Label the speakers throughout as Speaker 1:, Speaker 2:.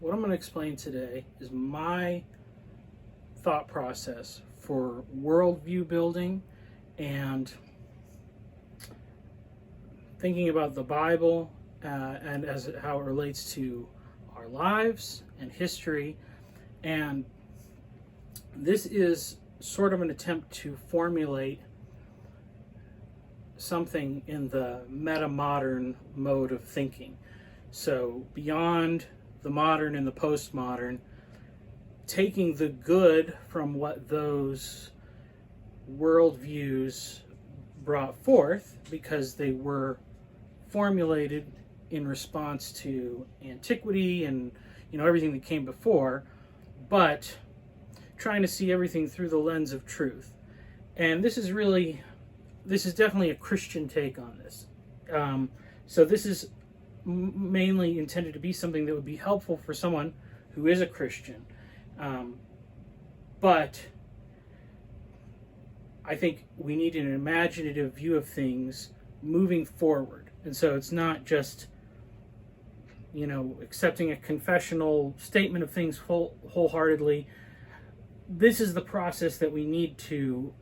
Speaker 1: what I'm going to explain today is my thought process for worldview building and thinking about the Bible and how it relates to our lives and history. And this is sort of an attempt to formulate something in the meta-modern mode of thinking. So beyond the modern and the postmodern, taking the good from what those worldviews brought forth, because they were formulated in response to antiquity and everything that came before, but trying to see everything through the lens of truth. And this is definitely a Christian take on this. So this is mainly intended to be something that would be helpful for someone who is a Christian. But I think we need an imaginative view of things moving forward. And so it's not just, accepting a confessional statement of things wholeheartedly. This is the process that we need to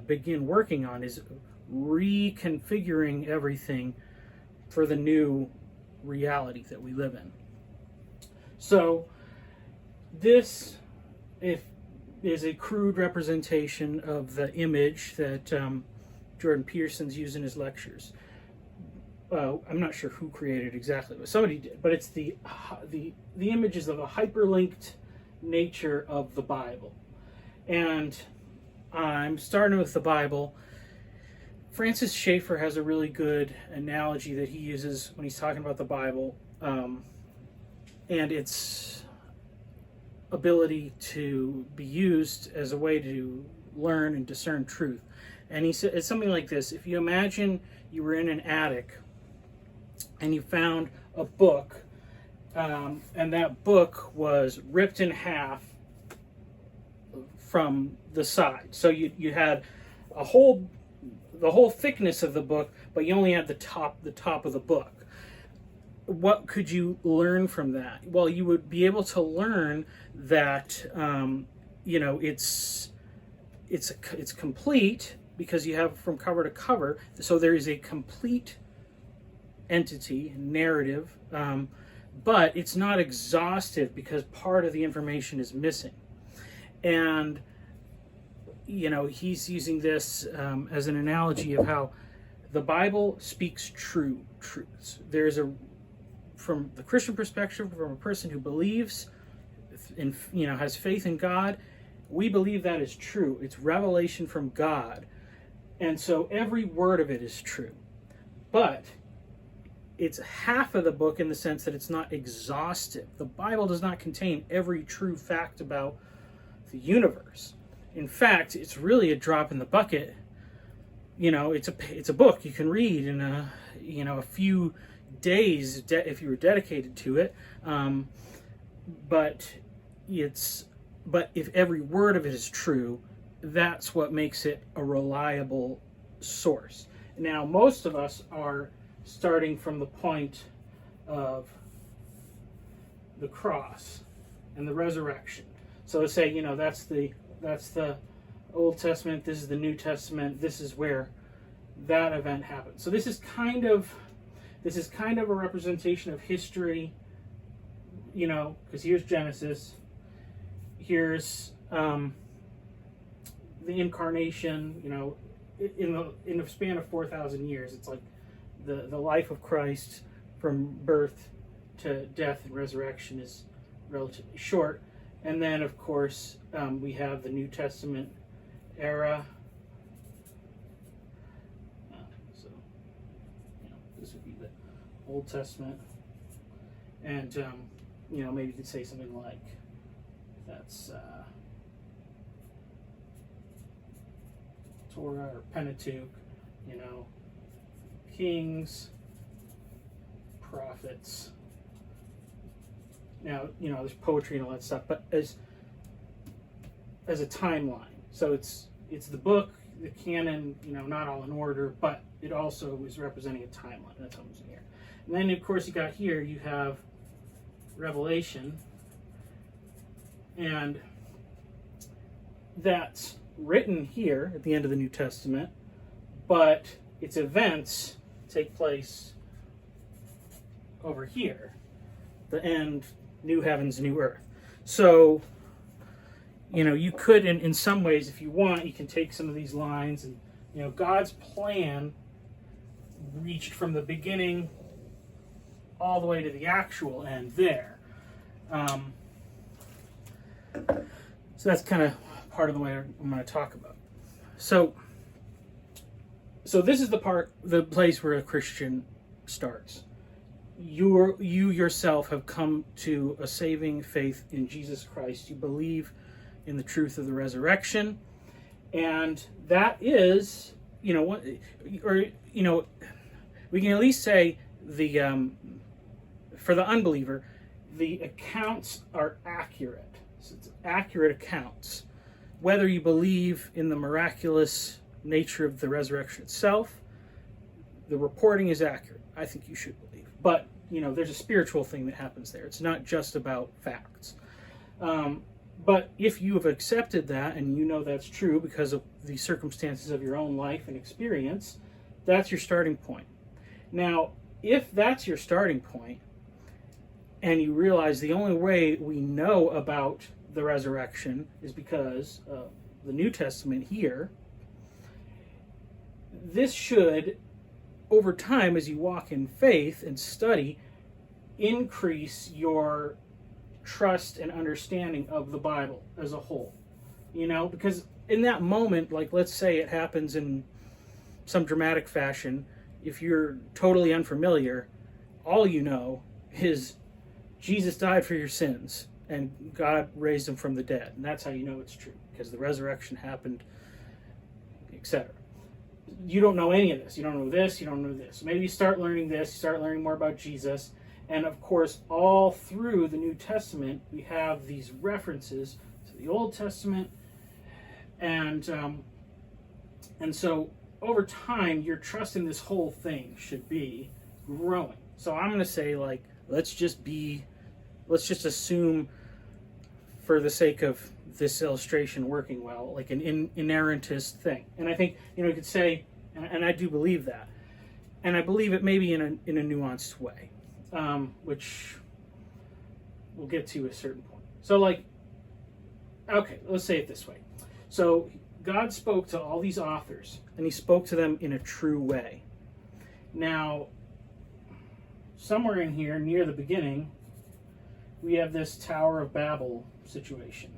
Speaker 1: begin working on, is reconfiguring everything for the new reality that we live in. So this is a crude representation of the image that Jordan Peterson's used in his lectures. I'm not sure who created it exactly, but somebody did. But it's the images of a hyperlinked nature of the Bible. And I'm starting with the Bible. Francis Schaeffer has a really good analogy that he uses when he's talking about the Bible, and its ability to be used as a way to learn and discern truth. And he said it's something like this: if you imagine you were in an attic and you found a book, and that book was ripped in half from the side. So you had the whole thickness of the book, but you only had the top of the book. What could you learn from that? Well, you would be able to learn that it's complete, because you have from cover to cover. So there is a complete entity, narrative, but it's not exhaustive because part of the information is missing. And he's using this as an analogy of how the Bible speaks true truths. There's from the Christian perspective, from a person who believes in, has faith in God, we believe that is true. It's revelation from God. And so every word of it is true. But it's half of the book in the sense that it's not exhaustive. The Bible does not contain every true fact about the universe. In fact, it's really a drop in the bucket. It's a book you can read in a few days if you were dedicated to it. But if every word of it is true, that's what makes it a reliable source. Now, most of us are starting from the point of the cross and the resurrection. So let's say, that's the Old Testament, this is the New Testament, this is where that event happened. So this is kind of a representation of history, because here's Genesis, here's the incarnation, in a span of 4,000 years. It's like the life of Christ from birth to death and resurrection is relatively short. And then, of course, we have the New Testament era. So, this would be the Old Testament. And, maybe you could say something like, that's Torah or Pentateuch, Kings, prophets. Now, there's poetry and all that stuff, but as a timeline. So it's the book, the canon, not all in order, but it also is representing a timeline. That's what I'm saying here. And then, of course, you have Revelation, And that's written here at the end of the New Testament, but its events take place over here, the end, new heavens, new earth. So, you could, in some ways, if you want, you can take some of these lines and, God's plan reached from the beginning all the way to the actual end there. So that's kind of part of the way I'm going to talk about. So this is the place where a Christian starts. You yourself have come to a saving faith in Jesus Christ. You believe in the truth of the resurrection, and that is, we can at least say for the unbeliever, the accounts are accurate. So it's accurate accounts. Whether you believe in the miraculous nature of the resurrection itself, the reporting is accurate. I think you should believe. But, there's a spiritual thing that happens there. It's not just about facts. But if you have accepted that, and that's true because of the circumstances of your own life and experience, that's your starting point. Now, if that's your starting point, and you realize the only way we know about the resurrection is because of the New Testament here, this should, over time, as you walk in faith and study, increase your trust and understanding of the Bible as a whole. Because in that moment, like let's say it happens in some dramatic fashion, if you're totally unfamiliar, all you know is Jesus died for your sins and God raised him from the dead. And that's how you know it's true, because the resurrection happened, etc. You don't know any of this. You don't know this, you don't know this. Maybe you start learning this, you start learning more about Jesus. And of course, all through the New Testament, we have these references to the Old Testament. And so over time, your trust in this whole thing should be growing. So I'm going to say, let's just assume, for the sake of this illustration working well, like an inerrantist thing. And I think, you could say, and I do believe that. And I believe it maybe in a nuanced way. Which we'll get to a certain point. So, okay, let's say it this way. So, God spoke to all these authors, and he spoke to them in a true way. Now, somewhere in here, near the beginning, we have this Tower of Babel situation.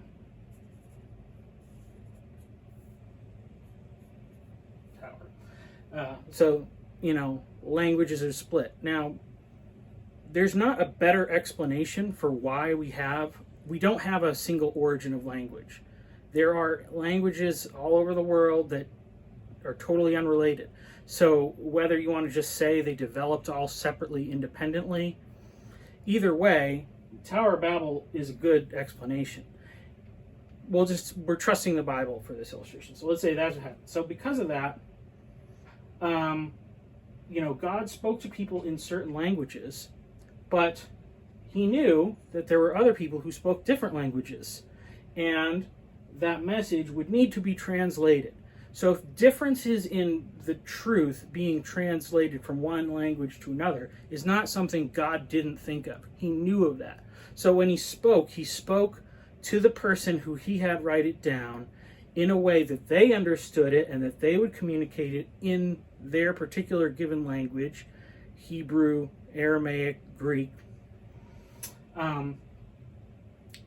Speaker 1: So, languages are split. Now, there's not a better explanation for why we don't have a single origin of language. There are languages all over the world that are totally unrelated. So whether you want to just say they developed all separately, independently, either way, Tower of Babel is a good explanation. We're trusting the Bible for this illustration. So let's say that's what happened. So because of that, God spoke to people in certain languages, but he knew that there were other people who spoke different languages, and that message would need to be translated. So if differences in the truth being translated from one language to another is not something God didn't think of. He knew of that. So when he spoke to the person who he had write it down in a way that they understood it and that they would communicate it in their particular given language, Hebrew, Aramaic, Greek. And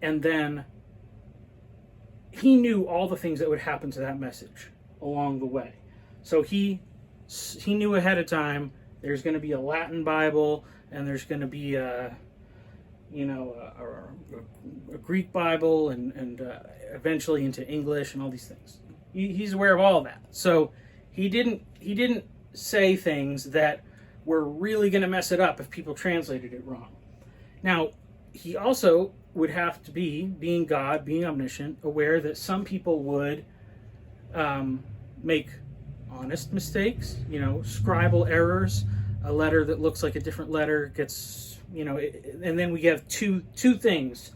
Speaker 1: then he knew all the things that would happen to that message along the way. So he knew ahead of time there's going to be a Latin Bible, and there's going to be a Greek Bible, and eventually into English and all these things. He's aware of all of that. So he didn't say things that were really going to mess it up if people translated it wrong. Now, he also would have to be, being God, being omniscient, aware that some people would make honest mistakes, scribal errors. A letter that looks like a different letter gets, and then we have two things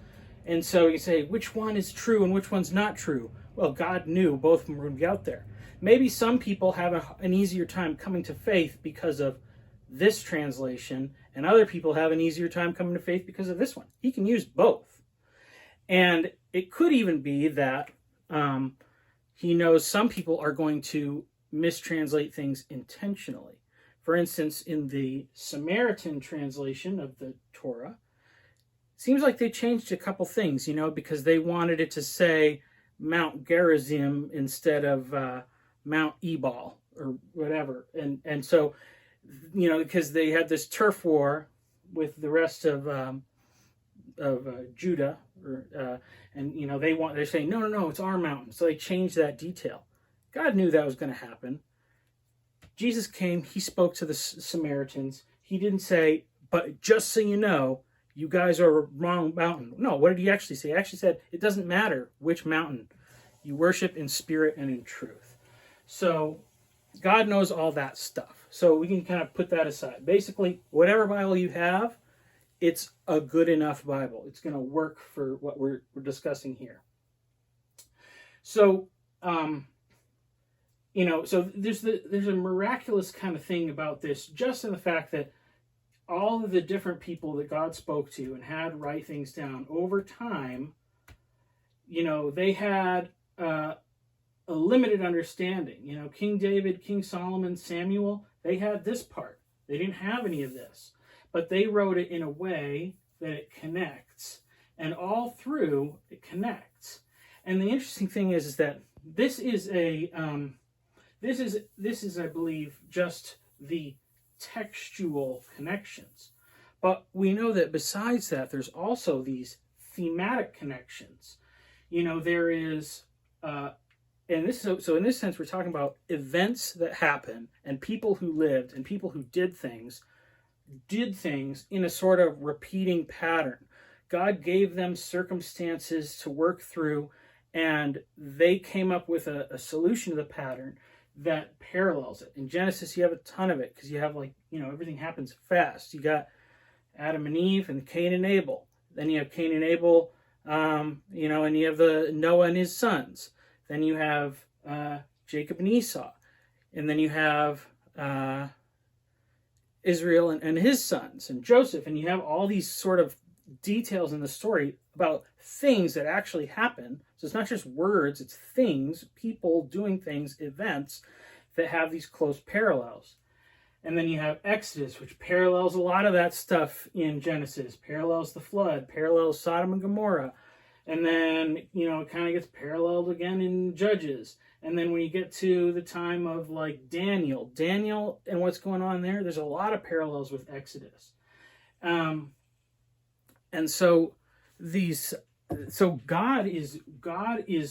Speaker 1: And so you say, which one is true and which one's not true? Well, God knew both of them were going to be out there. Maybe some people have an easier time coming to faith because of this translation, and other people have an easier time coming to faith because of this one. He can use both. And it could even be that he knows some people are going to mistranslate things intentionally. For instance, in the Samaritan translation of the Torah, it seems like they changed a couple things, because they wanted it to say Mount Gerizim instead of Mount Ebal or whatever. And so, because they had this turf war with the rest of Judah, they're saying, no, it's our mountain. So they changed that detail. God knew that was going to happen. Jesus came, he spoke to the Samaritans. He didn't say, but just so you know, you guys are wrong mountain. No, what did he actually say? He actually said, it doesn't matter which mountain. You worship in spirit and in truth. So God knows all that stuff. So we can kind of put that aside. Basically, whatever Bible you have, it's a good enough Bible. It's going to work for what we're discussing here. So, so there's a miraculous kind of thing about this, just in the fact that all of the different people that God spoke to and had write things down over time, they had a limited understanding. King David, King Solomon, Samuel, they had this part. They didn't have any of this. But they wrote it in a way that it connects. And all through, it connects. And the interesting thing is that this is, I believe, just the textual connections. But we know that besides that, there's also these thematic connections. There is, so in this sense, we're talking about events that happen and people who lived and people who did things in a sort of repeating pattern. God gave them circumstances to work through, and they came up with a solution to the pattern that parallels it. In Genesis, you have a ton of it because you have everything happens fast. You got Adam and Eve and Cain and Abel. Then you have Cain and Abel, and you have the Noah and his sons. Then you have Jacob and Esau. And then you have Israel and his sons and Joseph. And you have all these sort of details in the story about things that actually happen. So it's not just words, it's things, people doing things, events that have these close parallels. And then you have Exodus, which parallels a lot of that stuff in Genesis, parallels the flood, parallels Sodom and Gomorrah. And then, it kind of gets paralleled again in Judges. And then when you get to the time of Daniel and what's going on there's a lot of parallels with Exodus. And so God is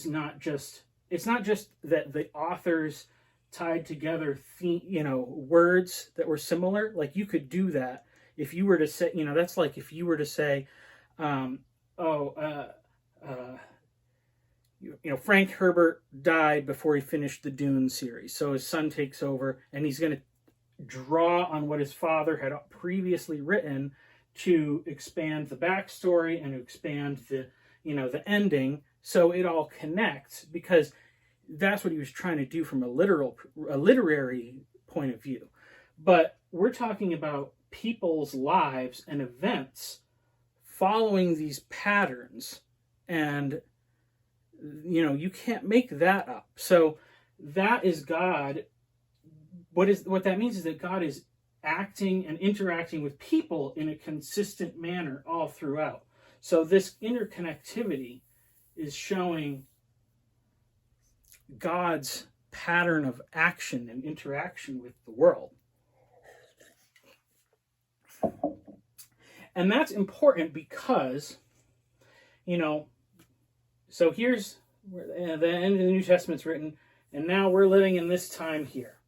Speaker 1: not just, it's not just that the authors tied together, words that were similar. Like you could do that if you were to say, that's like if you were to say, Frank Herbert died before he finished the Dune series. So his son takes over and he's going to draw on what his father had previously written to expand the backstory and to expand the ending. So it all connects because that's what he was trying to do from a literary point of view. But we're talking about people's lives and events following these patterns, and you can't make that up. So that is God. What that means is that God is acting and interacting with people in a consistent manner all throughout. So this interconnectivity is showing God's pattern of action and interaction with the world. And that's important because, so here's where the end of the New Testament's written, and now we're living in this time here.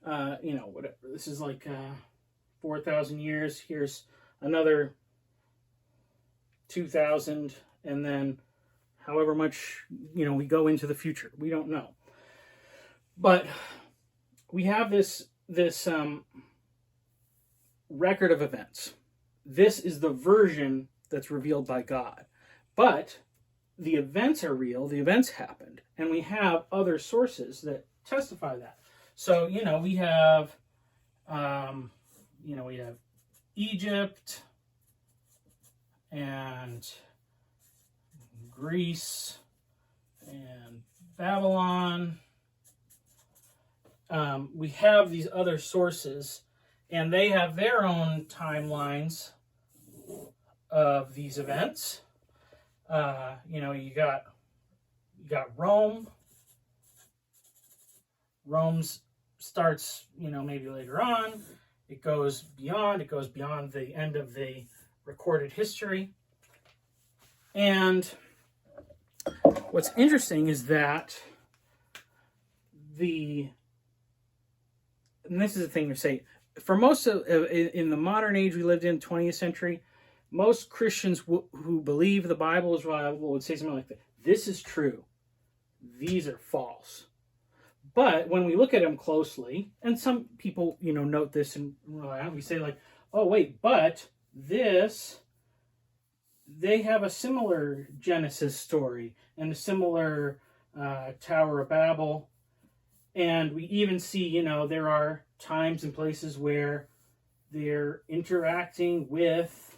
Speaker 1: Whatever. This is 4,000 years. Here's another 2,000, and then however much, we go into the future. We don't know. But we have this record of events. This is the version that's revealed by God. But the events are real, the events happened, and we have other sources that testify that. So, we have, we have Egypt and Greece and Babylon. We have these other sources, and they have their own timelines of these events. You got Rome. Rome starts, maybe later on. It goes beyond the end of the recorded history. And what's interesting is that and this is the thing to say, for most of, in the modern age we lived in, 20th century, most Christians who believe the Bible is reliable would say something like that. This is true. These are false. But when we look at them closely, and some people, note this and we say like, oh wait, but this, they have a similar Genesis story and a similar Tower of Babel. And we even see, there are times and places where they're interacting with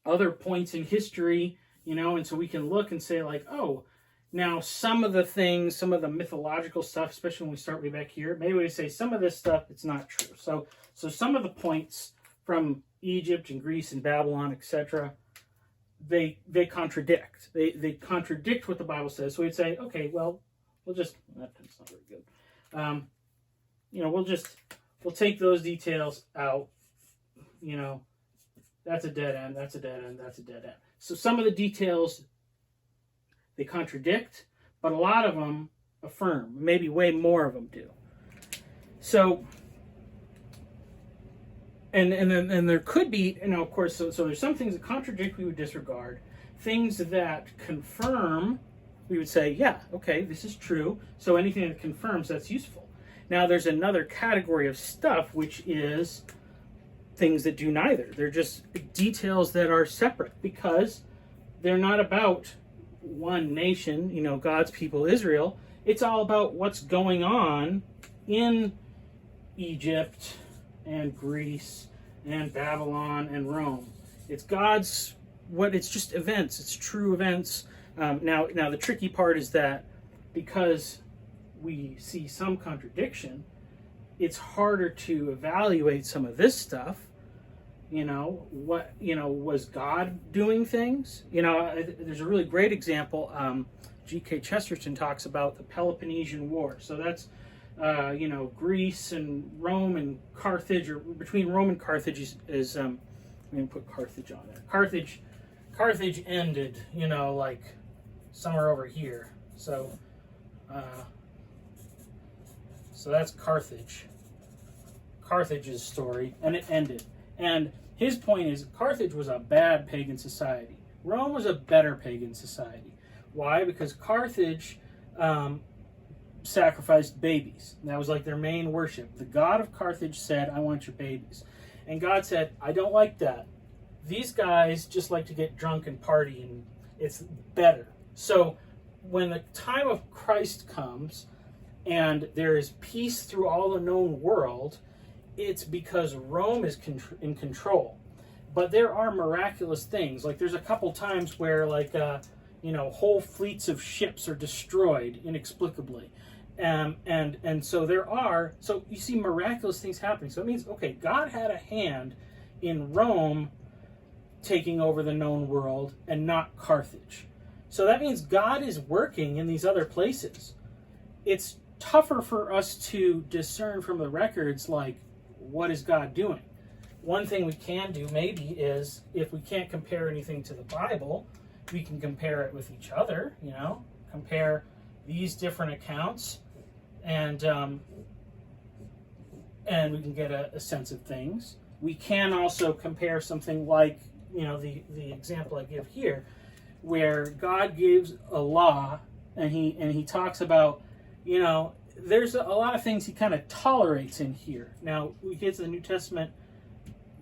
Speaker 1: other points in history, and so we can look and say like, oh, now some of the mythological stuff, especially when we start way back here, maybe we say some of this stuff, it's not true. So some of the points from Egypt and Greece and Babylon, etc., they contradict. They contradict what the Bible says. So we'd say, okay, well, that's not very good. We'll take those details out. That's a dead end, that's a dead end, that's a dead end. So some of the details, they contradict, but a lot of them affirm. Maybe way more of them do. So, and there could be, of course, so there's some things that contradict we would disregard. Things that confirm, we would say, yeah, okay, this is true. So anything that confirms, that's useful. Now there's another category of stuff, which is things that do neither. They're just details that are separate because they're not about one nation, God's people, Israel. It's all about what's going on in Egypt and Greece and Babylon and Rome. It's it's just events. It's true events. Now the tricky part is that because we see some contradiction, it's harder to evaluate some of this stuff. Was God doing things? There's a really great example. G.K. Chesterton talks about the Peloponnesian War. So that's, Greece and Rome and Carthage, or between Rome and Carthage is I'm going to put Carthage on there. Carthage ended, like somewhere over here. So that's Carthage's story, and it ended. And his point is, Carthage was a bad pagan society. Rome was a better pagan society. Why? Because Carthage sacrificed babies. That was like their main worship. The god of Carthage said, I want your babies. And God said, I don't like that. These guys just like to get drunk and party, and it's better. So when the time of Christ comes and there is peace through all the known world, it's because Rome is in control. But there are miraculous things. Like there's a couple times where whole fleets of ships are destroyed inexplicably. And so you see miraculous things happening. So it means, okay, God had a hand in Rome taking over the known world and not Carthage. So that means God is working in these other places. It's tougher for us to discern from the records, like, what is God doing? One thing we can do maybe is, if we can't compare anything to the Bible, we can compare it with each other, compare these different accounts, and we can get a sense of things. We can also compare something like, the example I give here, where God gives a law, and he talks about, there's a lot of things he kind of tolerates in here. Now, we get to the New Testament,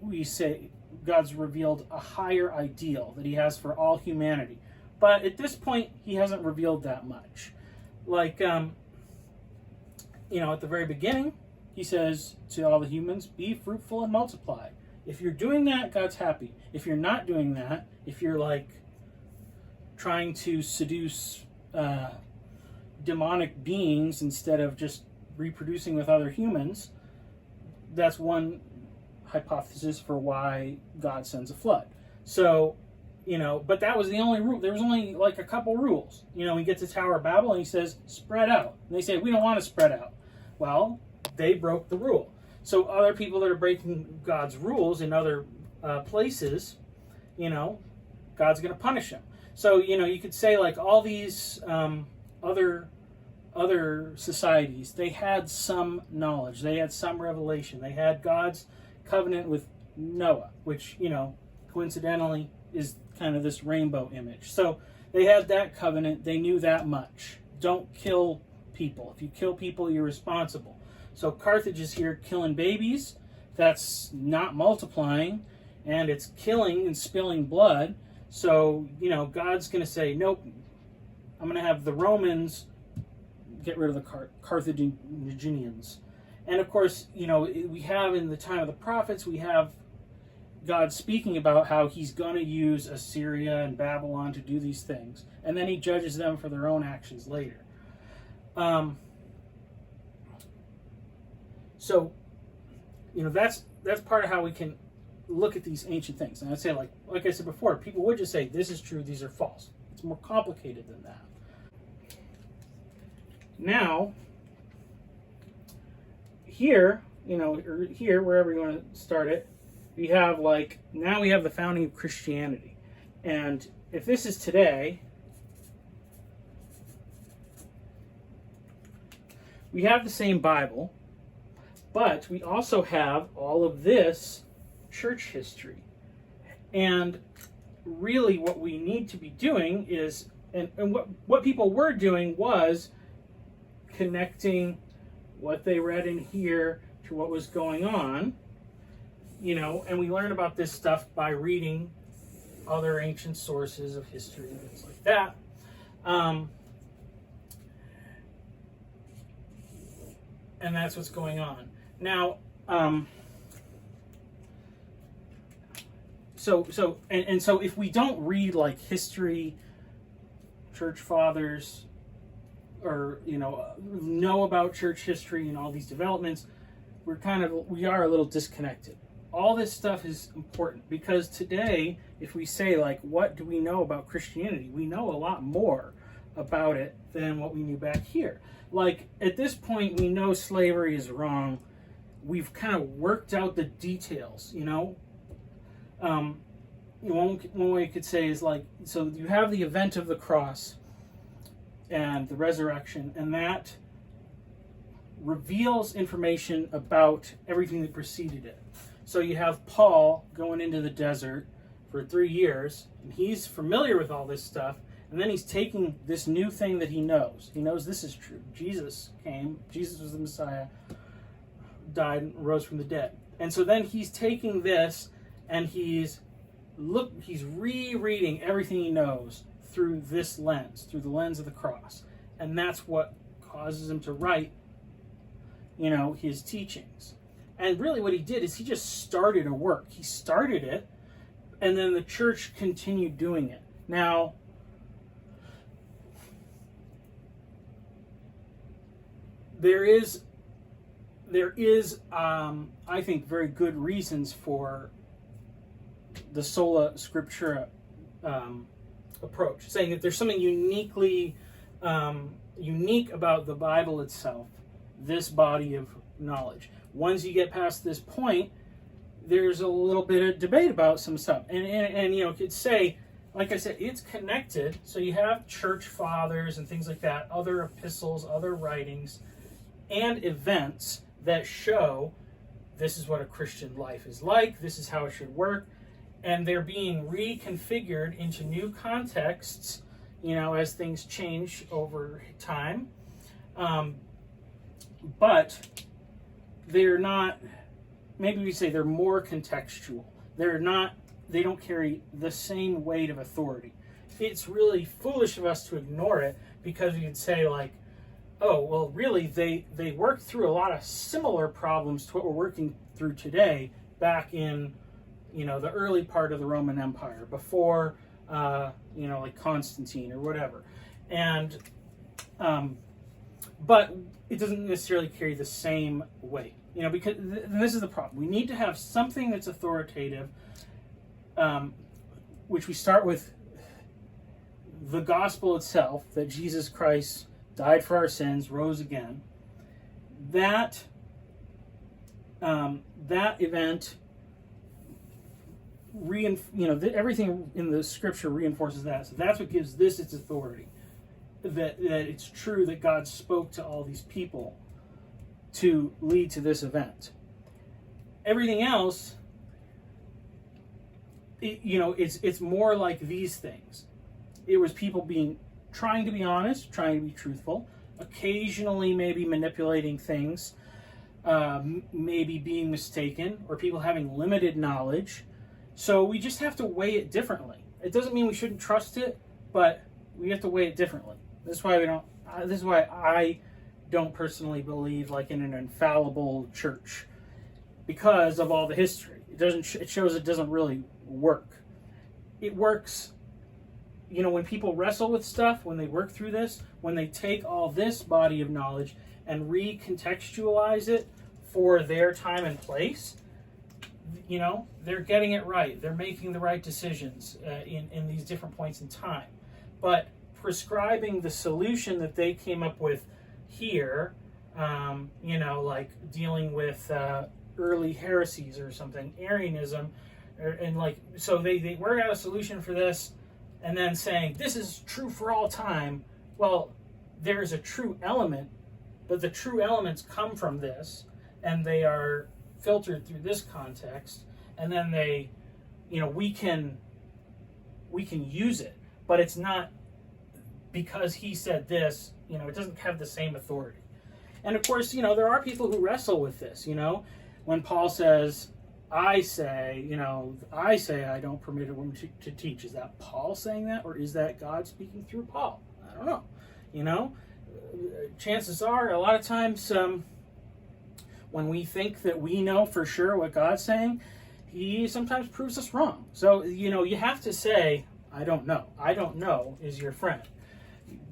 Speaker 1: we say God's revealed a higher ideal that he has for all humanity. But at this point, he hasn't revealed that much. Like, at the very beginning, he says to all the humans, be fruitful and multiply. If you're doing that, God's happy. If you're not doing that, if you're like trying to seduce demonic beings instead of just reproducing with other humans, that's one hypothesis for why God sends a flood. So, but that was the only rule. There was only like a couple rules. We get to Tower of Babel and he says, spread out. And they say, we don't want to spread out. Well, they broke the rule. So other people that are breaking God's rules in other places, God's going to punish them. So, you could say like all these other societies, they had some knowledge. They had some revelation. They had God's covenant with Noah, which, coincidentally is kind of this rainbow image. So they had that covenant. They knew that much. Don't kill people. If you kill people, you're responsible. So Carthage is here killing babies. That's not multiplying, and it's killing and spilling blood. So, God's going to say, nope, I'm going to have the Romans get rid of the Carthaginians. And of course, we have in the time of the prophets, we have God speaking about how he's going to use Assyria and Babylon to do these things. And then he judges them for their own actions later. So, that's part of how we can look at these ancient things. And I'd say, like I said before, people would just say, this is true, these are false. It's more complicated than that. Now, here, or here, wherever you want to start it, we have now we have the founding of Christianity. And if this is today, we have the same Bible, but we also have all of this church history. And really what we need to be doing is, and what people were doing was connecting what they read in here to what was going on, and we learn about this stuff by reading other ancient sources of history and things like that. And that's what's going on. Now, so if we don't read like history, church fathers, or know about church history and all these developments, we are a little disconnected. All this stuff is important because today, if we say like, what do we know about Christianity? We know a lot more about it than what we knew back here. Like at this point, we know slavery is wrong. We've kind of worked out the details, one way you could say is like, so you have the event of the cross and the resurrection, and that reveals information about everything that preceded it. So you have Paul going into the desert for 3 years, and he's familiar with all this stuff, and then he's taking this new thing that he knows. He knows this is true. Jesus came, Jesus was the Messiah, died and rose from the dead. And so then he's taking this and he's rereading everything he knows through this lens, through the lens of the cross. And that's what causes him to write, his teachings. And really what he did is he just started a work. He started it, and then the church continued doing it. Now, there is I think, very good reasons for the sola scriptura approach, saying that there's something unique about the Bible itself, this body of knowledge. Once you get past this point, there's a little bit of debate about some stuff, and you could say, like I said, it's connected. So you have church fathers and things like that, other epistles, other writings, and events that show this is what a Christian life is like, this is how it should work, and they're being reconfigured into new contexts, as things change over time. But they're not, maybe we say they're more contextual. they don't carry the same weight of authority. It's really foolish of us to ignore it, because we could say, like, oh, well, really, they worked through a lot of similar problems to what we're working through today back in, the early part of the Roman Empire, before, like Constantine or whatever. And, but it doesn't necessarily carry the same weight, because this is the problem. We need to have something that's authoritative, which we start with the gospel itself, that Jesus Christ died for our sins, rose again. That event, everything in the scripture reinforces that. So that's what gives this its authority. That it's true that God spoke to all these people to lead to this event. Everything else, it's more like these things. It was people trying to be honest, trying to be truthful, occasionally maybe manipulating things, maybe being mistaken, or people having limited knowledge. So we just have to weigh it differently. It doesn't mean we shouldn't trust it, but we have to weigh it differently. This is why I don't personally believe like in an infallible church, because of all the history. It shows it doesn't really work. It works, when people wrestle with stuff, when they work through this, when they take all this body of knowledge and recontextualize it for their time and place, they're getting it right. They're making the right decisions in these different points in time. But prescribing the solution that they came up with here, like dealing with early heresies or something, Arianism, so they work out a solution for this, and then saying, this is true for all time. Well, there's a true element, but the true elements come from this, and they are filtered through this context, and then we can use it, but it's not because he said this, it doesn't have the same authority. And of course, there are people who wrestle with this, when Paul says, I say I don't permit a woman to teach. Is that Paul saying that, or is that God speaking through Paul? I don't know. Chances are, a lot of times, when we think that we know for sure what God's saying, he sometimes proves us wrong. So, you have to say, I don't know. I don't know is your friend,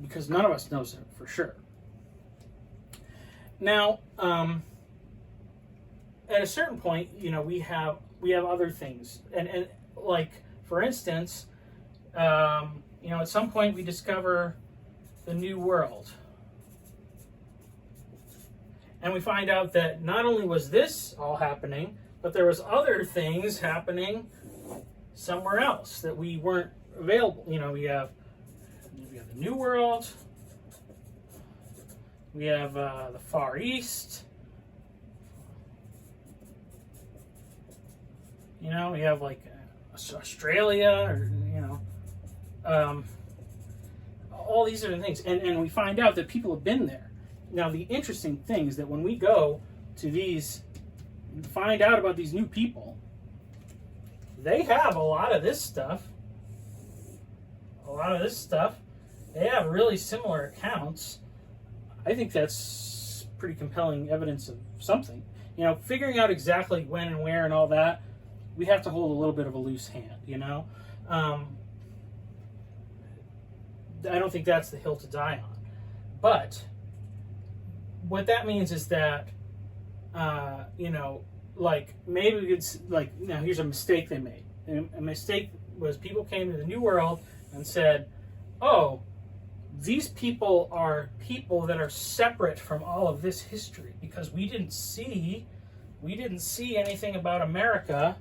Speaker 1: because none of us knows it for sure. Now, at a certain point, we have other things, and like, for instance, at some point we discover the New World, and we find out that not only was this all happening, but there was other things happening somewhere else that we weren't available. We have the New World, we have the Far East. We have like Australia, or all these other things, and we find out that people have been there. Now, the interesting thing is that when we go to these, find out about these new people, they have a lot of this stuff. They have really similar accounts. I think that's pretty compelling evidence of something. Figuring out exactly when and where and all that, we have to hold a little bit of a loose hand, I don't think that's the hill to die on. But what that means is that, maybe we could, now here's a mistake they made. A mistake was people came to the New World and said, oh, these people are people that are separate from all of this history, because we didn't see anything about America,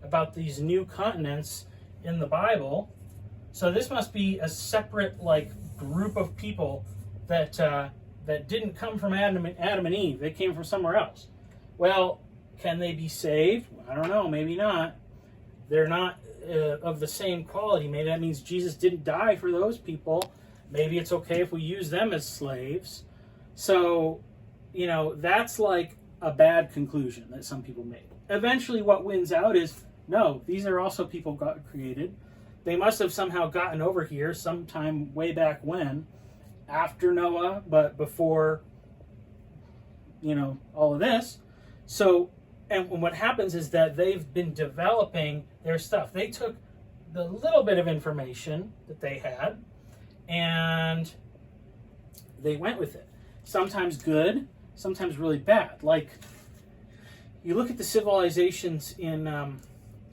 Speaker 1: about these new continents in the Bible. So this must be a separate group of people that didn't come from Adam and Eve. They came from somewhere else. Well, can they be saved? I don't know. Maybe not. They're not of the same quality. Maybe that means Jesus didn't die for those people. Maybe it's okay if we use them as slaves. So, that's like a bad conclusion that some people made. Eventually what wins out is No, these are also people God created. They must have somehow gotten over here sometime way back when, after Noah, but before, all of this. So, and what happens is that they've been developing their stuff. They took the little bit of information that they had and they went with it. Sometimes good, sometimes really bad. Like, you look at the civilizations in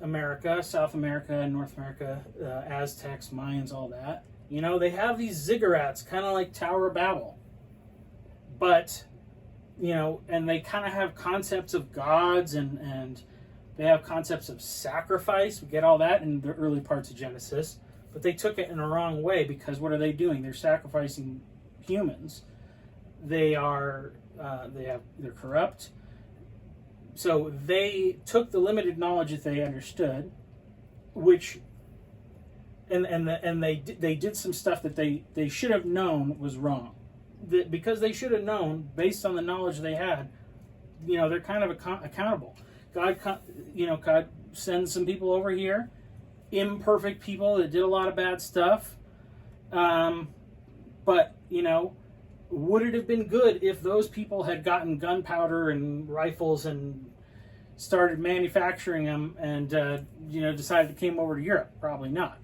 Speaker 1: America, South America, North America, Aztecs, Mayans, all that. They have these ziggurats, kind of like Tower of Babel. But, and they kind of have concepts of gods and they have concepts of sacrifice. We get all that in the early parts of Genesis. But they took it in a wrong way, because what are they doing? They're sacrificing humans. They're corrupt. So they took the limited knowledge that they understood, which, and they did some stuff that they should have known was wrong. Because they should have known, based on the knowledge they had, they're kind of accountable. God sends some people over here, imperfect people that did a lot of bad stuff. But, would it have been good if those people had gotten gunpowder and rifles and started manufacturing them and, decided to came over to Europe? Probably not.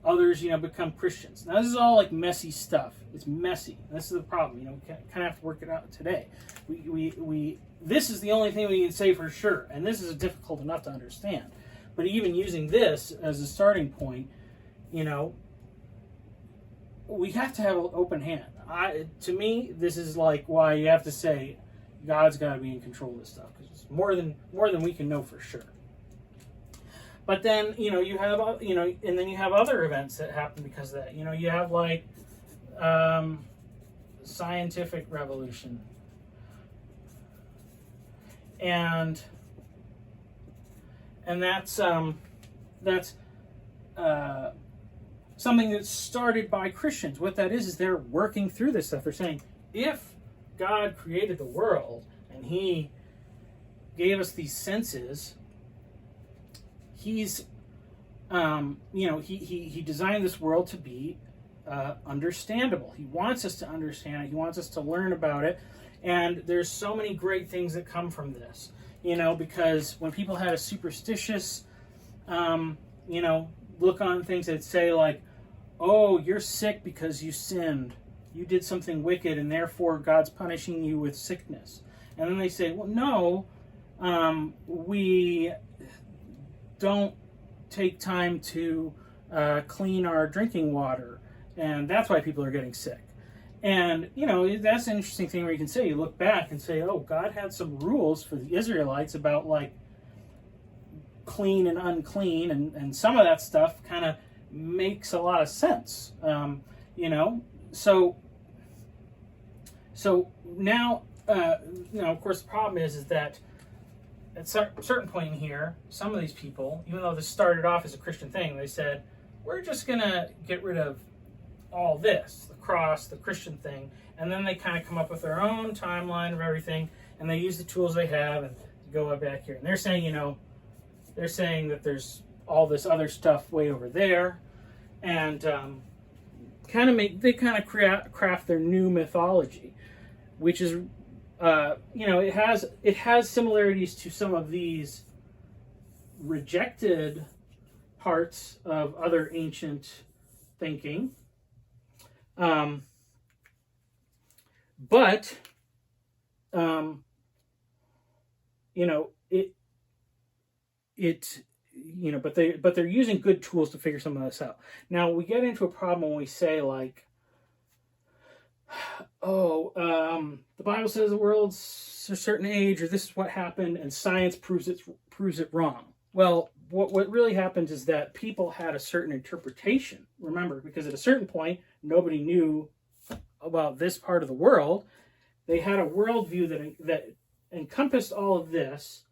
Speaker 1: Others, become Christians. Now, this is all like messy stuff. It's messy. This is the problem. We kind of have to work it out today. This is the only thing we can say for sure, and this is difficult enough to understand. But even using this as a starting point, we have to have an open hand. To me, this is like why you have to say God's got to be in control of this stuff, because it's more than we can know for sure. But then you have and then you have other events that happen because of that. You have like scientific revolution, and that's something that's started by Christians. What that is they're working through this stuff. They're saying, if God created the world and He gave us these senses, He's, He designed this world to be understandable. He wants us to understand it. He wants us to learn about it. And there's so many great things that come from this, because when people had a superstitious, look on things that say like, oh, you're sick because you sinned. You did something wicked and therefore God's punishing you with sickness. And then they say, well, no, we don't take time to clean our drinking water, and that's why people are getting sick. And, that's an interesting thing where you can say, you look back and say, oh, God had some rules for the Israelites about, like, clean and unclean, and some of that stuff kind of makes a lot of sense, So now, of course, the problem is that at a certain point in here, some of these people, even though this started off as a Christian thing, they said, we're just going to get rid of all this, the cross, the Christian thing, and then they kind of come up with their own timeline of everything, and they use the tools they have and go back here. And they're saying, that there's all this other stuff way over there, and craft their new mythology, which is, it has similarities to some of these rejected parts of other ancient thinking. But they're using good tools to figure some of this out. Now we get into a problem when we say like, the Bible says the world's a certain age, or this is what happened, and science proves it wrong. Well, what really happens is that people had a certain interpretation. Remember, because at a certain point, nobody knew about this part of the world. They had a worldview that encompassed all of this,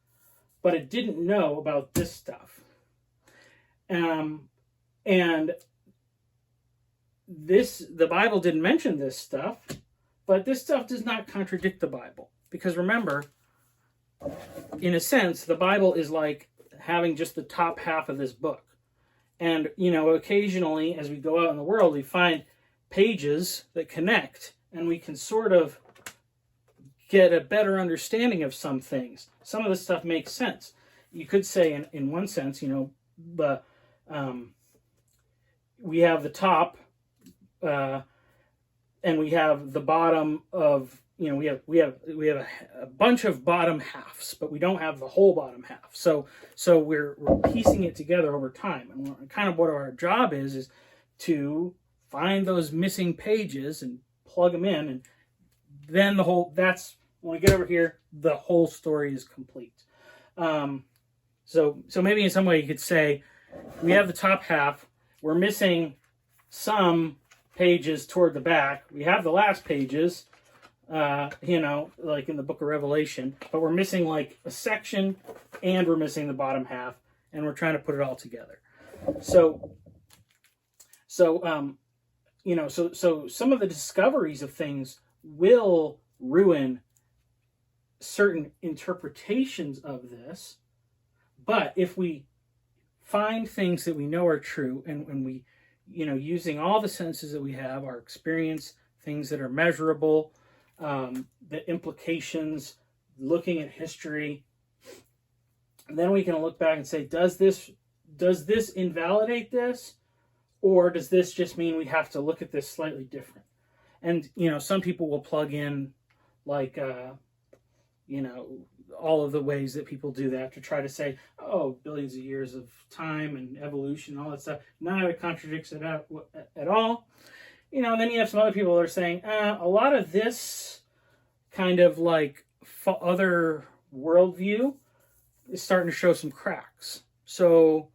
Speaker 1: but it didn't know about this stuff. And the Bible didn't mention this stuff, but this stuff does not contradict the Bible. Because remember, in a sense, the Bible is like having just the top half of this book. And, occasionally as we go out in the world, we find pages that connect, and we can sort of get a better understanding of some things. Some of this stuff makes sense. You could say, in one sense, we have the top, and we have the bottom of, we have a bunch of bottom halves, but we don't have the whole bottom half. So we're piecing it together over time, and kind of what our job is to find those missing pages and plug them in, and then that's when we get over here, the whole story is complete. So maybe in some way you could say we have the top half, we're missing some pages toward the back, we have the last pages, like in the book of Revelation, but we're missing like a section, and we're missing the bottom half, and we're trying to put it all together. So some of the discoveries of things will ruin certain interpretations of this, but if we find things that we know are true, and we, using all the senses that we have, our experience, things that are measurable, the implications, looking at history, then we can look back and say, does this invalidate this, or does this just mean we have to look at this slightly different? And some people will plug in like all of the ways that people do that to try to say, oh, billions of years of time and evolution, all that stuff. None of it contradicts it at all. And then you have some other people that are saying, a lot of this kind of like other worldview is starting to show some cracks. So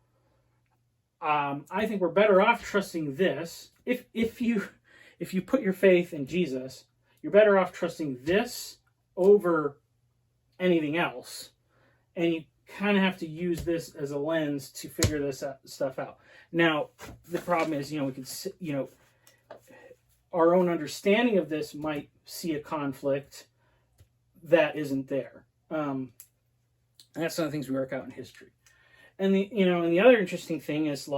Speaker 1: I think we're better off trusting this. If you put your faith in Jesus, you're better off trusting this over anything else. And you kind of have to use this as a lens to figure this stuff out. Now, the problem is, we could, our own understanding of this might see a conflict that isn't there. And that's some of the things we work out in history. And the other interesting thing is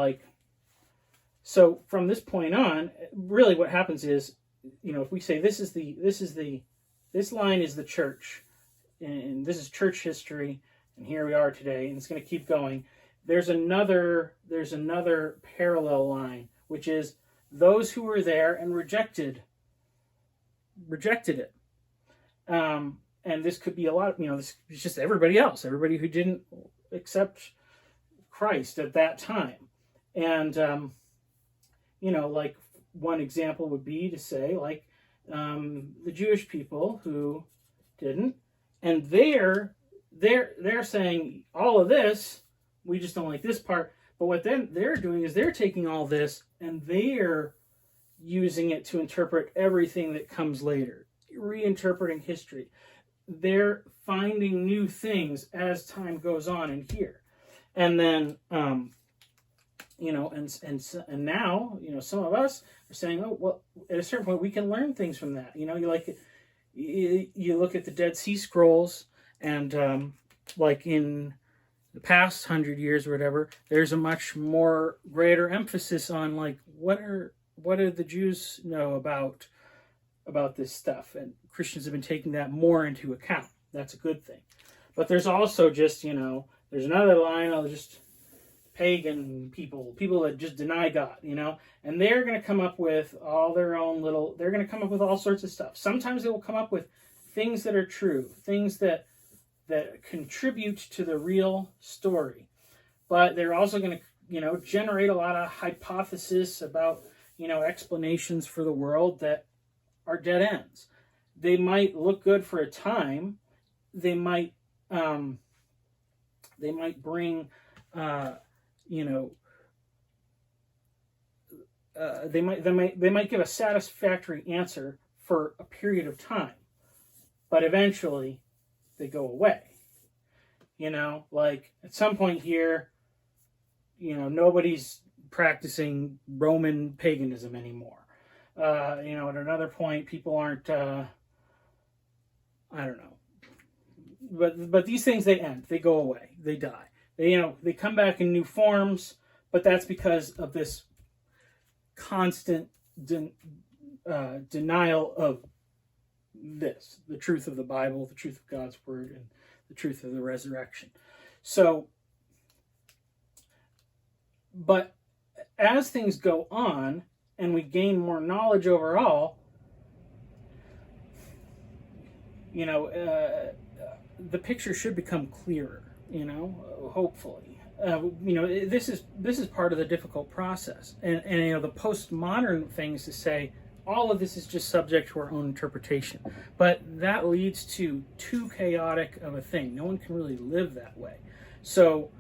Speaker 1: so from this point on, really what happens is, if we say this line is the church, and this is church history, and here we are today, and it's going to keep going. There's another parallel line, which is those who were there and rejected it. And this could be a lot of, this is just everybody else, everybody who didn't accept Christ at that time. And, like one example would be to say, the Jewish people who didn't, and they're saying all of this, we just don't like this part. But what then they're doing is they're taking all this and they're using it to interpret everything that comes later, reinterpreting history. They're finding new things as time goes on in here. And then, and now, some of us are saying, oh, well, at a certain point we can learn things from that. You look at the Dead Sea Scrolls, and like in the past 100 years or whatever, there's a much more greater emphasis on what do the Jews know about this stuff, and Christians have been taking that more into account. That's a good thing. But there's also just there's another line of just pagan people that just deny God, and they're going to come up with all their own they're going to come up with all sorts of stuff. Sometimes they will come up with things that are true, things that contribute to the real story. But they're also going to, generate a lot of hypothesis about, explanations for the world that are dead ends. They might look good for a time. They might bring, they might give a satisfactory answer for a period of time, but eventually they go away. At some point here, nobody's practicing Roman paganism anymore. At another point, people aren't, I don't know. But these things, they end. They go away. They die. They come back in new forms, but that's because of this constant denial of the truth of the Bible, the truth of God's word, and the truth of the resurrection. So, but as things go on and we gain more knowledge overall, the picture should become clearer, hopefully. This is part of the difficult process. And the postmodern thing is to say, all of this is just subject to our own interpretation. But that leads to too chaotic of a thing. No one can really live that way. So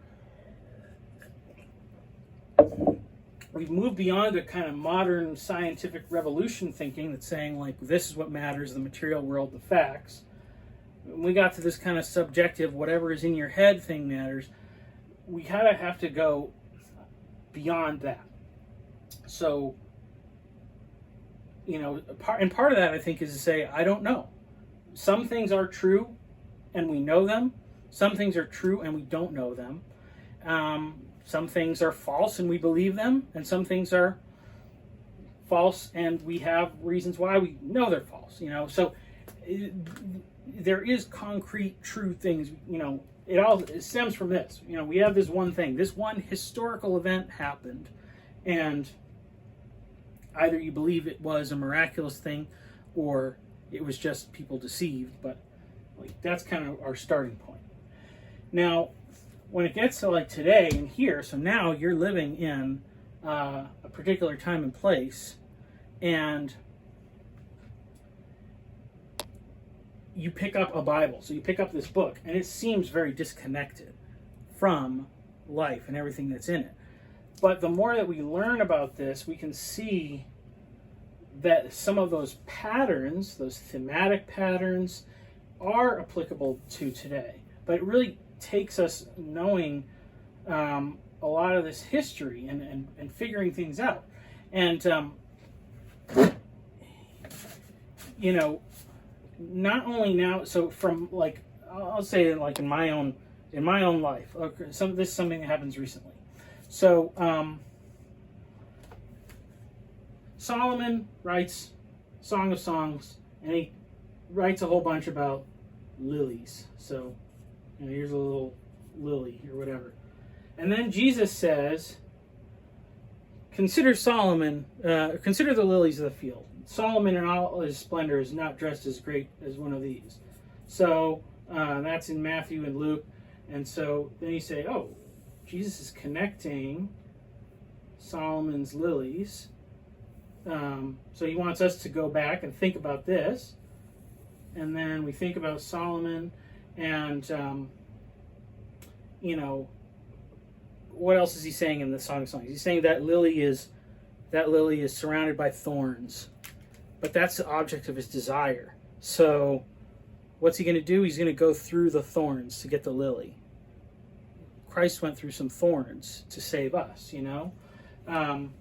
Speaker 1: we've moved beyond a kind of modern scientific revolution thinking that's saying, like, this is what matters, the material world, the facts. When we got to this kind of subjective, whatever is in your head thing matters, we kind of have to go beyond that. So, part of that, I think, is to say, I don't know. Some things are true and we know them. Some things are true and we don't know them. Some things are false and we believe them. And some things are false and we have reasons why we know they're false. So there is concrete, true things. It stems from this. We have this one thing. This one historical event happened. And either you believe it was a miraculous thing or it was just people deceived, but that's kind of our starting point. Now, when it gets to today and here, so now you're living in a particular time and place, and you pick up a Bible, so you pick up this book, and it seems very disconnected from life and everything that's in it. But the more that we learn about this, we can see that some of those patterns, those thematic patterns, are applicable to today. But it really takes us knowing a lot of this history and figuring things out. And, not only now, so from I'll say in my own life, okay, this is something that happens recently. So, Solomon writes Song of Songs, and he writes a whole bunch about lilies. So, here's a little lily or whatever. And then Jesus says, consider the lilies of the field. Solomon in all his splendor is not dressed as great as one of these. So, that's in Matthew and Luke. And so then you say, oh, Jesus is connecting Solomon's lilies. So he wants us to go back and think about this. And then we think about Solomon and, what else is he saying in the Song of Songs? He's saying that lily is surrounded by thorns. But that's the object of his desire. So what's he going to do? He's going to go through the thorns to get the lily. Christ went through some thorns to save us, You can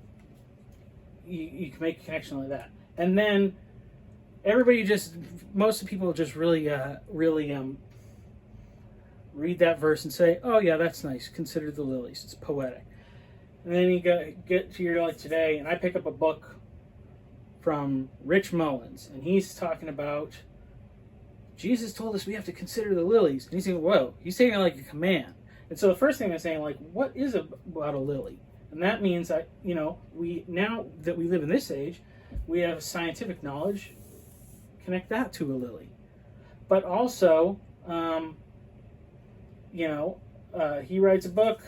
Speaker 1: make a connection like that. And then most of the people just really read that verse and say, oh yeah, that's nice. Consider the lilies. It's poetic. And then you get to your today, and I pick up a book from Rich Mullins, and he's talking about Jesus told us we have to consider the lilies. And he's saying, whoa, he's saying it like a command. And so the first thing I'm saying, what is about a lily? And that means that, we now that we live in this age, we have scientific knowledge, connect that to a lily. But also, he writes a book,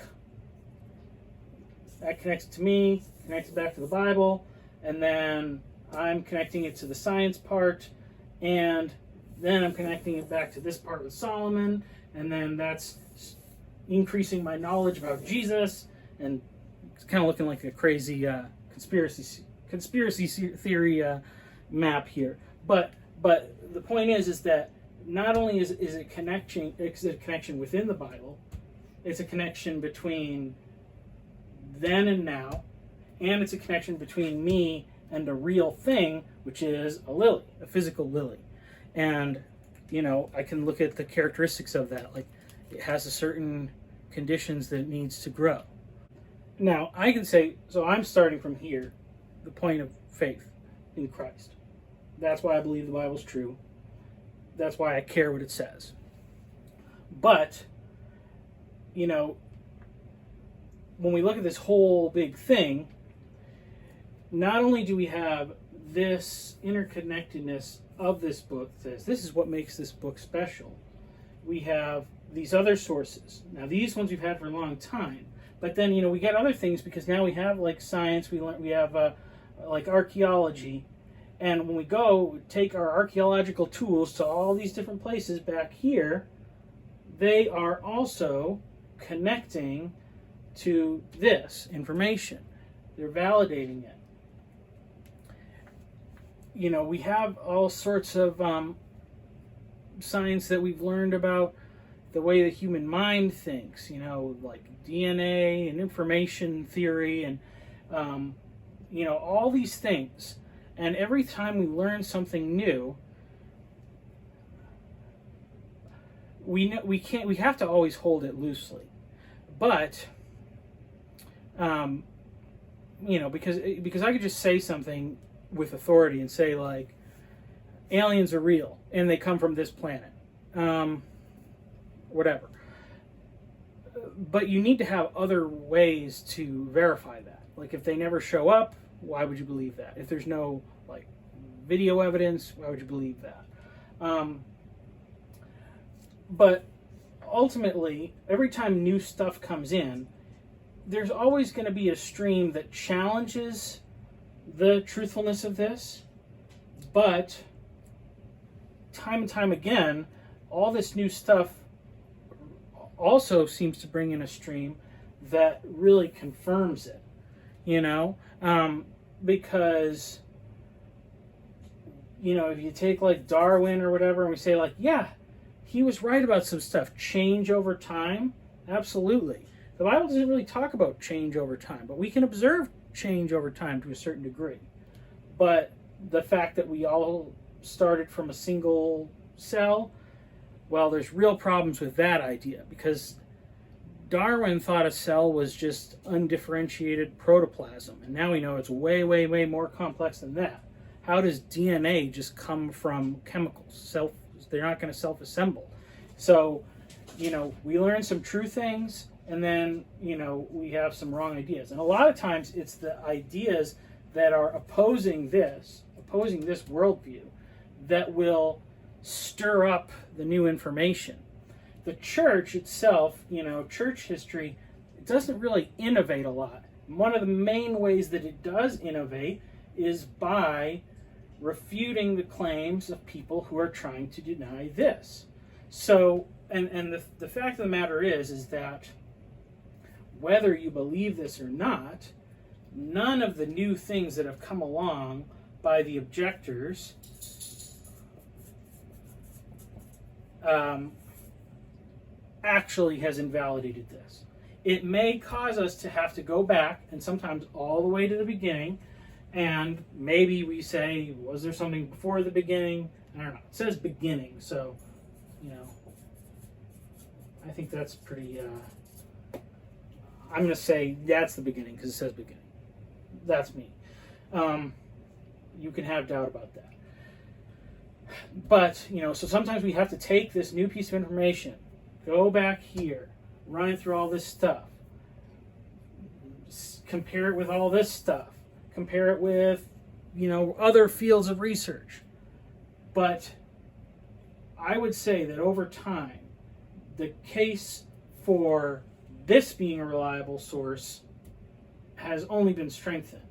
Speaker 1: that connects to me, connects it back to the Bible, and then I'm connecting it to the science part, and then I'm connecting it back to this part with Solomon, and then that's increasing my knowledge about Jesus, and it's kind of looking like a crazy conspiracy theory map here. But the point is that not only is it a connection within the Bible, it's a connection between then and now, and it's a connection between me and a real thing, which is a lily, a physical lily. And, I can look at the characteristics of that. Like, it has a certain conditions that it needs to grow. Now, I can say, so I'm starting from here, the point of faith in Christ. That's why I believe the Bible's true. That's why I care what it says. But, you know, when we look at this whole big thing, not only do we have this interconnectedness of this book, this is what makes this book special. We have these other sources. Now, these ones we've had for a long time. But then, you know, we get other things because now we have like science, we have like archaeology. And when we go take our archaeological tools to all these different places back here, they are also connecting to this information. They're validating it. You know, we have all sorts of science that we've learned about the way the human mind thinks, you know, like DNA and information theory and, you know, all these things. And every time we learn something new, we have to always hold it loosely. But, you know, because I could just say something with authority and say, like, aliens are real and they come from this planet. Whatever. But you need to have other ways to verify that. Like, if they never show up, why would you believe that? If there's no, like, video evidence, why would you believe that? But ultimately, every time new stuff comes in, there's always going to be a stream that challenges the truthfulness of this. But time and time again, all this new stuff also seems to bring in a stream that really confirms it, you know, because, you know, if you take like Darwin or whatever and we say like, yeah, he was right about some stuff, change over time, absolutely. The Bible doesn't really talk about change over time, but we can observe change over time to a certain degree. But the fact that we all started from a single cell, well, there's real problems with that idea, because Darwin thought a cell was just undifferentiated protoplasm, and now we know it's way, way, way more complex than that. How does DNA just come from chemicals? They're not going to self-assemble. So, you know, we learn some true things, and then, you know, we have some wrong ideas. And a lot of times it's the ideas that are opposing this worldview that will stir up the new information. The church itself, you know, church history, it doesn't really innovate a lot. One of the main ways that it does innovate is by refuting the claims of people who are trying to deny this. So, and the fact of the matter is that whether you believe this or not, none of the new things that have come along by the objectors actually has invalidated this. It may cause us to have to go back, and sometimes all the way to the beginning, and maybe we say, was there something before the beginning? I don't know. It says beginning, so, you know, I think that's pretty, I'm going to say that's the beginning because it says beginning. That's me. You can have doubt about that. But, you know, so sometimes we have to take this new piece of information, go back here, run it through all this stuff, compare it with all this stuff, compare it with, you know, other fields of research. But I would say that over time, the case for this being a reliable source has only been strengthened.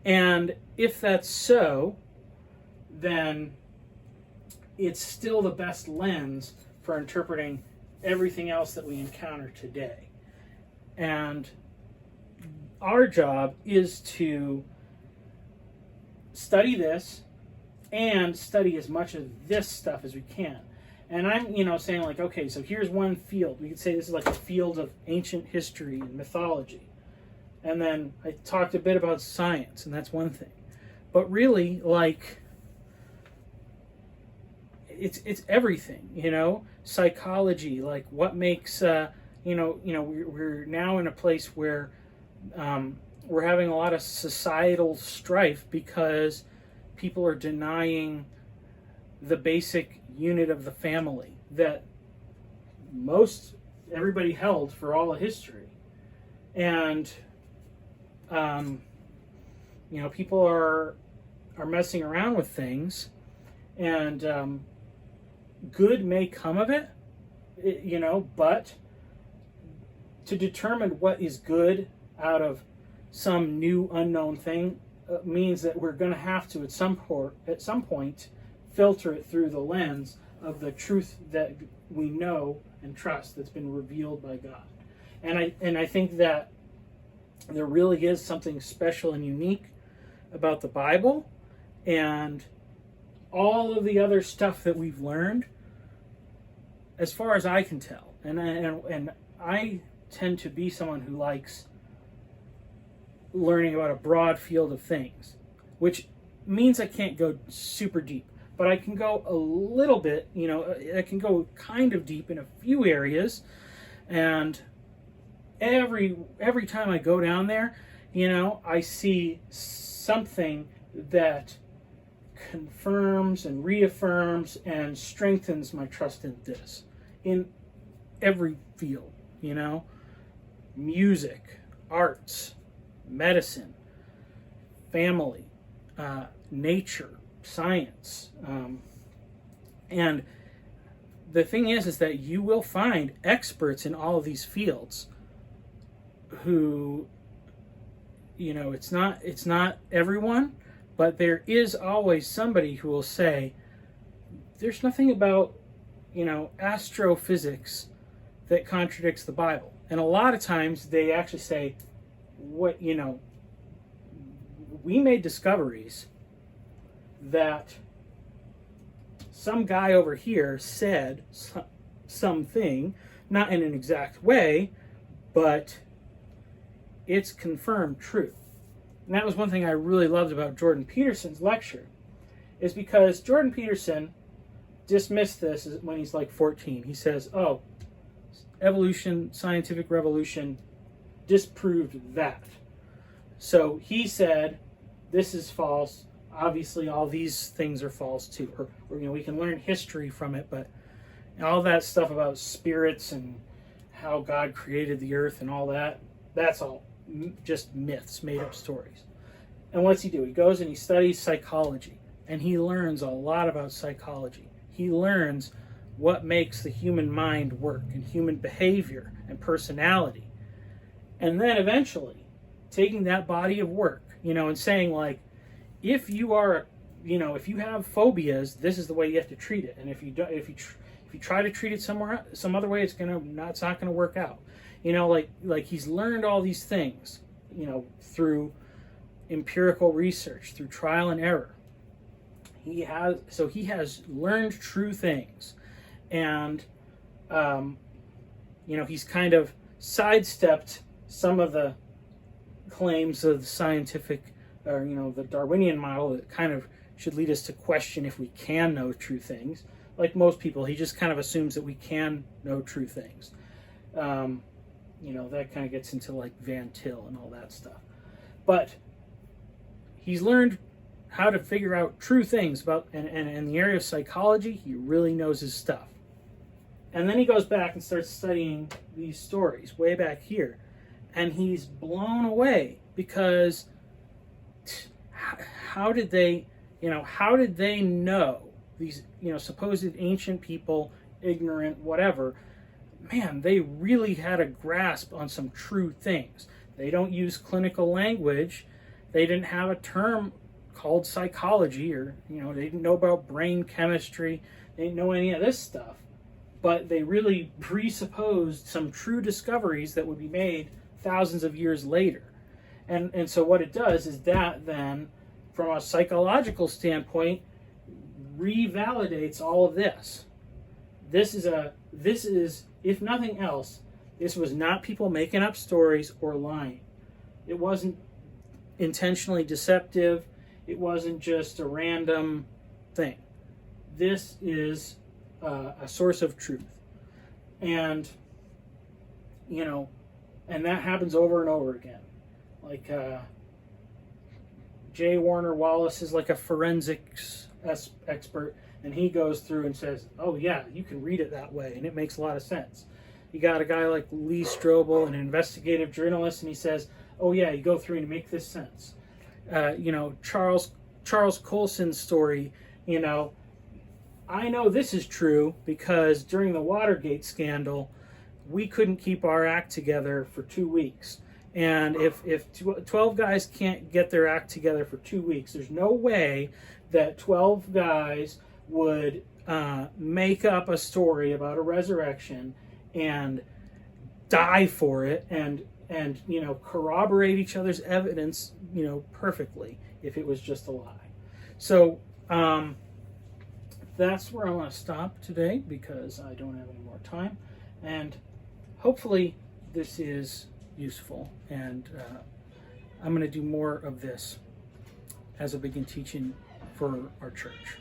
Speaker 1: And if that's so, then it's still the best lens for interpreting everything else that we encounter today. And our job is to study this and study as much of this stuff as we can. And I'm, you know, saying like, okay, so here's one field. We could say this is like a field of ancient history and mythology. And then I talked a bit about science, and that's one thing. But really, like, it's everything, you know? Psychology, like what makes, we're now in a place where we're having a lot of societal strife because people are denying the basic unit of the family that everybody held for all of history. And people are messing around with things, and good may come of it, but to determine what is good out of some new unknown thing means that we're going to have to at some point filter it through the lens of the truth that we know and trust that's been revealed by God. And I think that there really is something special and unique about the Bible and all of the other stuff that we've learned, as far as I can tell. And I tend to be someone who likes learning about a broad field of things, which means I can't go super deep, but I can go a little bit, I can go kind of deep in a few areas. And every time I go down there, I see something that confirms and reaffirms and strengthens my trust in this in every field, music, arts, medicine, family, nature, science, and the thing is that you will find experts in all of these fields who, it's not everyone, but there is always somebody who will say, there's nothing about, astrophysics that contradicts the Bible. And a lot of times they actually say, we made discoveries that some guy over here said something, not in an exact way, but it's confirmed truth. And that was one thing I really loved about Jordan Peterson's lecture, is because Jordan Peterson dismissed this when he's like 14. He says, evolution, scientific revolution disproved that. So he said, this is false. Obviously, all these things are false too. Or we can learn history from it, but all that stuff about spirits and how God created the earth and all that, that's all just myths, made up stories. And what's he do? He goes and he studies psychology, and he learns a lot about psychology. He learns what makes the human mind work and human behavior and personality. And then eventually taking that body of work, and saying, like, if you have phobias, this is the way you have to treat it. And if you try to treat it some other way, it's not gonna work out. Like he's learned all these things, through empirical research, through trial and error. He has learned true things, and he's kind of sidestepped some of the claims of the scientific, or the Darwinian model that kind of should lead us to question if we can know true things. Like most people, he just kind of assumes that we can know true things. That kind of gets into like Van Til and all that stuff. But he's learned how to figure out true things about, and in the area of psychology, he really knows his stuff. And then he goes back and starts studying these stories way back here. And he's blown away, because how did they know, these, supposed ancient people, ignorant, whatever, man, they really had a grasp on some true things. They don't use clinical language. They didn't have a term called psychology, or, they didn't know about brain chemistry. They didn't know any of this stuff. But they really presupposed some true discoveries that would be made thousands of years later. And so what it does is that then, from a psychological standpoint, revalidates all of this. This is, if nothing else, this was not people making up stories or lying. It wasn't intentionally deceptive. It wasn't just a random thing. This is a source of truth. And and that happens over and over again. Like J. Warner Wallace is like a forensics expert, and he goes through and says, oh yeah, you can read it that way, and it makes a lot of sense. You got a guy like Lee Strobel, an investigative journalist, and he says, oh yeah, you go through and make this sense. Charles Colson's story, I know this is true because during the Watergate scandal, we couldn't keep our act together for 2 weeks. And if 12 guys can't get their act together for 2 weeks, there's no way that 12 guys would make up a story about a resurrection and die for it and corroborate each other's evidence perfectly if it was just a lie. So that's where I want to stop today because I don't have any more time, and hopefully this is useful, and I'm going to do more of this as I begin teaching for our church.